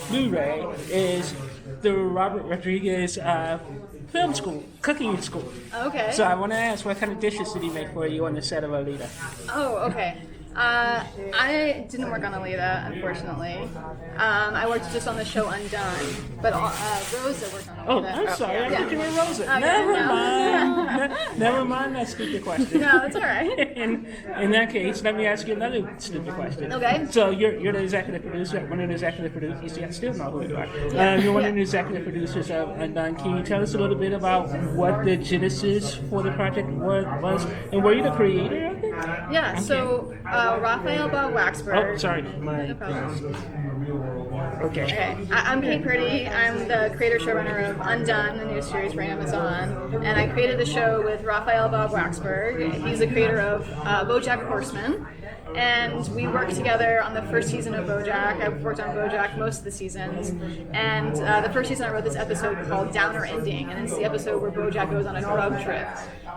Blu-ray is the Robert Rodriguez film school, cooking school. Okay. So I want to ask, what kind of dishes did he make for you on the set of Alita? Oh, okay. I didn't work on Alita, unfortunately. I worked just on the show Undone, but Rosa worked on Alita. Oh, I'm sorry. I thought you were Rosa. Okay, Never no. mind. Never mind that stupid question. No, it's all right. In that case, let me ask you another stupid question. Okay. So you're the executive producer, one of the executive producers. I still know who you are. You're one of the executive producers of Undone. Can you tell us a little bit about what the genesis for the project was, and were you the creator of it? Yeah, Okay. so Raphael Bob Waxberg. Oh, sorry. No problem. Okay. Okay, I'm Kate Purdy. I'm the creator showrunner of Undone, the new series for Amazon, and I created the show with Raphael Bob Waxberg. He's the creator of BoJack Horseman, and we worked together on the first season of BoJack. I've worked on BoJack most of the seasons, and the first season I wrote this episode called Downer Ending, and it's the episode where BoJack goes on a road trip,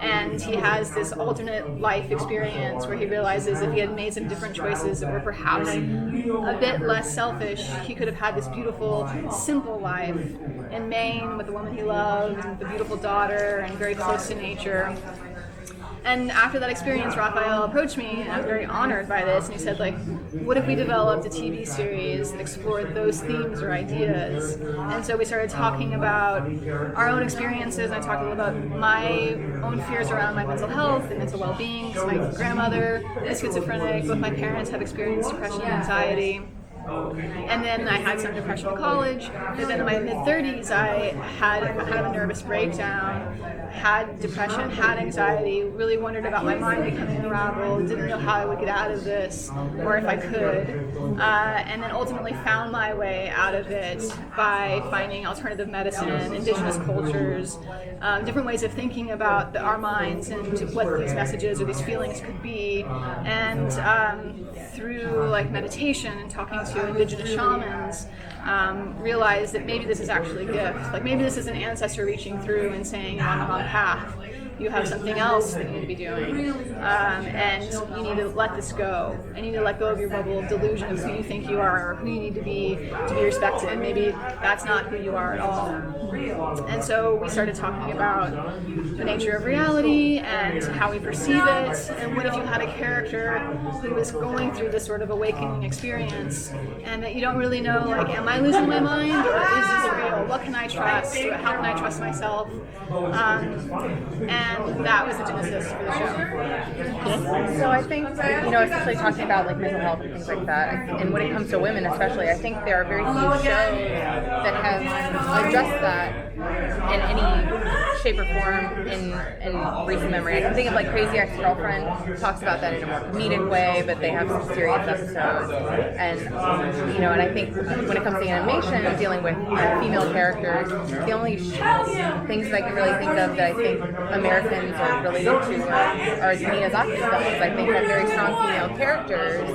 and he has this alternate life experience where he realizes if he had made some different choices that were perhaps a bit less selfish, he could have had this beautiful, simple life in Maine with the woman he loved, and with a beautiful daughter, and very close to nature. And after that experience, Raphael approached me, and I was very honored by this, and he said, what if we developed a TV series that explored those themes or ideas? And so we started talking about our own experiences, and I talked a little about my own fears around my mental health and mental well-being, because my grandmother is schizophrenic, both my parents have experienced depression and anxiety. And then I had some depression in college, but then in my mid-30s I had kind of a nervous breakdown, had depression, had anxiety, really wondered about my mind becoming unraveled, didn't know how I would get out of this, or if I could, and then ultimately found my way out of it by finding alternative medicine, indigenous cultures, different ways of thinking about our minds and what these messages or these feelings could be, and through meditation and talking to indigenous shamans, realized that maybe this is actually a gift. Maybe this is an ancestor reaching through and saying, you're on the wrong path. You have something else that you need to be doing, and you need to let this go. And you need to let go of your bubble of delusion of who you think you are or who you need to be respected. Maybe that's not who you are at all. And so we started talking about the nature of reality and how we perceive it, and what if you had a character who was going through this sort of awakening experience, and that you don't really know, am I losing my mind, or is this real? What can I trust? How can I trust myself? And that was the genesis for the show. So I think, especially talking about mental health and things like that, and when it comes to women especially, I think there are very few shows that have addressed that in any shape or form in recent memory. I can think of Crazy Ex-Girlfriend talks about that in a more comedic way, but they have some serious episodes. And and I think when it comes to animation, dealing with female characters, the only things that I can really think of that I think Americans are related to are Miyazaki films. I think have very strong female characters.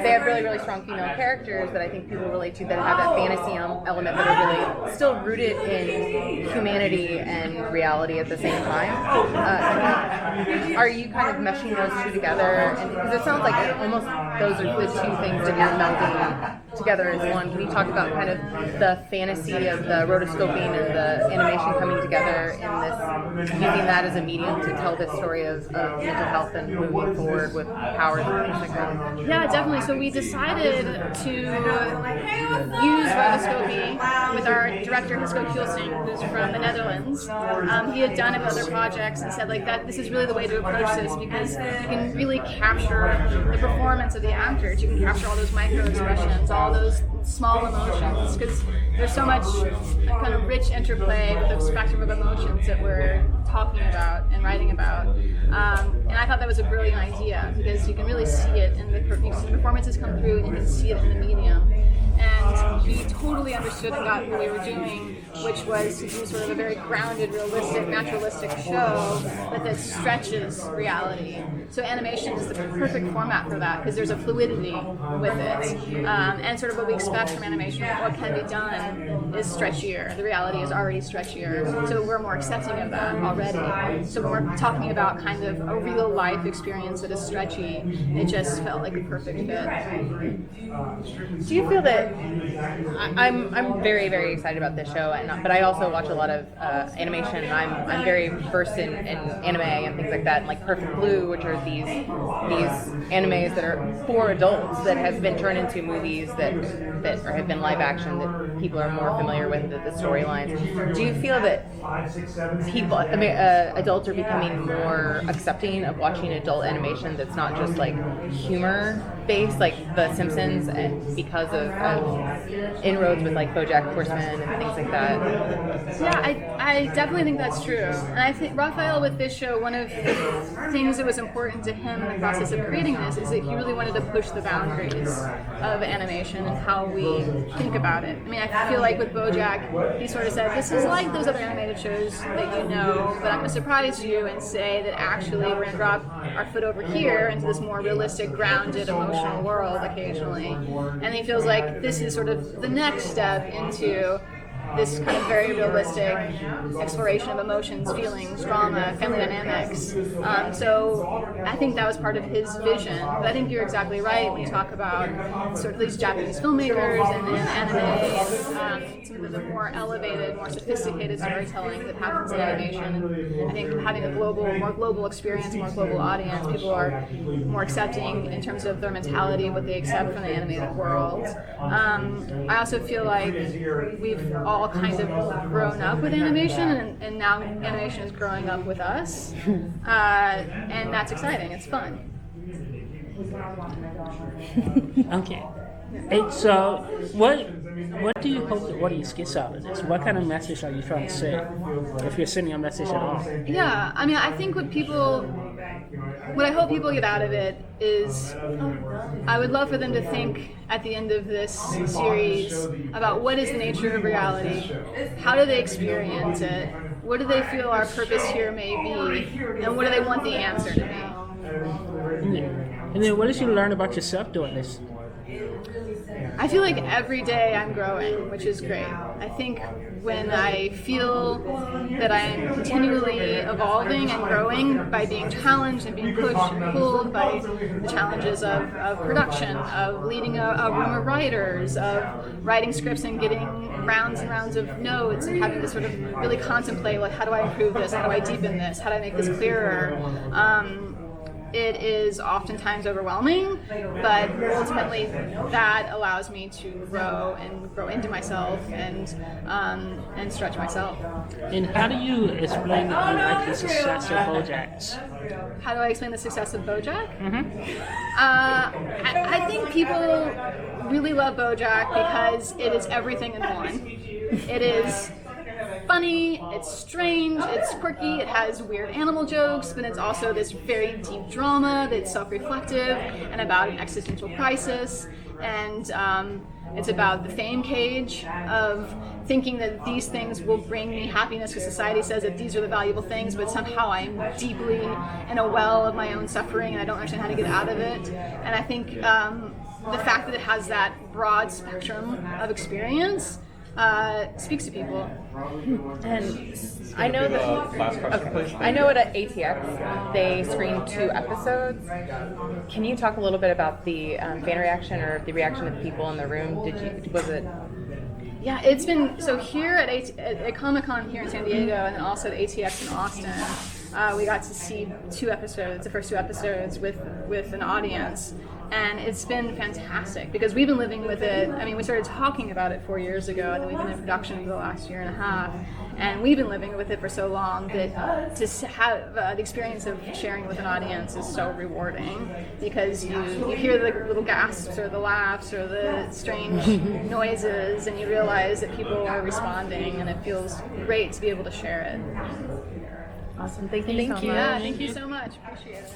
They have really, really strong female characters that I think people relate to, that have that fantasy element, that are really still rooted in humanity and reality at the same time. Are you kind of meshing those two together? And because it sounds like almost those are the two things that you're melding together as one. Can you talk about kind of the fantasy of the rotoscoping and the animation coming together in this, using that as a medium to tell this story of mental health and moving forward with powers and things like that? Yeah, definitely. So we decided to use rotoscopy with our director Hisko Kielsing, who's from the Netherlands. He had done it with other projects and said that this is really the way to approach this, because you can really capture the performance of the actors. You can capture all those micro expressions, all those small emotions, because there's so much kind of rich interplay with the spectrum of emotions that we're talking about and writing about. And I thought that was a brilliant idea, because you can really see it in the performances come through, and you can see it in the medium. And and he totally understood and got what we were doing, which was to do sort of a very grounded, realistic, naturalistic show that stretches reality. So animation is the perfect format for that because there's a fluidity with it, and sort of what we expect from animation, what can be done, is stretchier. The reality is already stretchier, so we're more accepting of that already. So when we're talking about kind of a real life experience that is stretchy, it just felt like a perfect fit. Do you feel that I'm very, very excited about this show, but I also watch a lot of animation, and I'm very versed in anime and things like that, and like Perfect Blue, which are these animes that are for adults that have been turned into movies that have been live action that people are more familiar with the storylines. Do you feel that people, adults, are becoming more accepting of watching adult animation that's not just like humor based, like The Simpsons, and because of inroads with like BoJack Horseman and things like that? Yeah, I definitely think that's true. And I think Raphael, with this show, one of the things that was important to him in the process of creating this is that he really wanted to push the boundaries of animation and how we think about it. I mean, I feel like with BoJack, he sort of said, this is like those other animated shows that you know, but I'm going to surprise you and say that actually we're going to drop our foot over here into this more realistic, grounded, emotional world occasionally. And he feels like this is sort of the next step into this kind of very realistic exploration of emotions, feelings, drama, family dynamics. So I think that was part of his vision. But I think you're exactly right when you talk about sort of these Japanese filmmakers and anime and some of the more elevated, more sophisticated storytelling that happens in animation. And I think having a more global experience, more global audience, people are more accepting in terms of their mentality, what they accept from the animated world. I also feel like we've all kind of grown up with animation, and now animation is growing up with us, and that's exciting. It's fun. Okay. And so, what do you hope the audience gets out of this? What kind of message are you trying to say, if you're sending a message at all? Yeah, I mean, I think what I hope people get out of it is, I would love for them to think at the end of this series about what is the nature of reality, how do they experience it, what do they feel our purpose here may be, and what do they want the answer to be. And then what did you learn about yourself doing this? I feel like every day I'm growing, which is great. I think when I feel that I'm continually evolving and growing by being challenged and being pushed and pulled by the challenges of production, of leading a room of writers, of writing scripts and getting rounds and rounds of notes and having to sort of really contemplate, like, how do I improve this? How do I deepen this? How do I make this clearer? It is oftentimes overwhelming, but ultimately that allows me to grow into myself and stretch myself. And how do you explain the success of BoJack? How do I explain the success of BoJack? Mm-hmm. I think people really love BoJack because it is everything in one. It is funny, it's strange, it's quirky, it has weird animal jokes, but it's also this very deep drama that's self-reflective and about an existential crisis, and it's about the fame cage of thinking that these things will bring me happiness because society says that these are the valuable things, but somehow I'm deeply in a well of my own suffering and I don't understand how to get out of it. And I think the fact that it has that broad spectrum of experience speaks to people. And I know that last question, please. I know at ATX they screened 2 episodes. Can you talk a little bit about the fan reaction or the reaction of the people in the room? Was it? Yeah, it's been so here at Comic-Con here in San Diego, and then also at ATX in Austin. We got to see 2 episodes, the first 2 episodes with an audience. And it's been fantastic because we've been living with it. I mean, we started talking about it 4 years ago, and then we've been in production for the last year and a half. And we've been living with it for so long that to have the experience of sharing with an audience is so rewarding because you hear the little gasps or the laughs or the strange noises, and you realize that people are responding, and it feels great to be able to share it. Awesome. Thank you so much. Yeah, thank you so much. Appreciate it.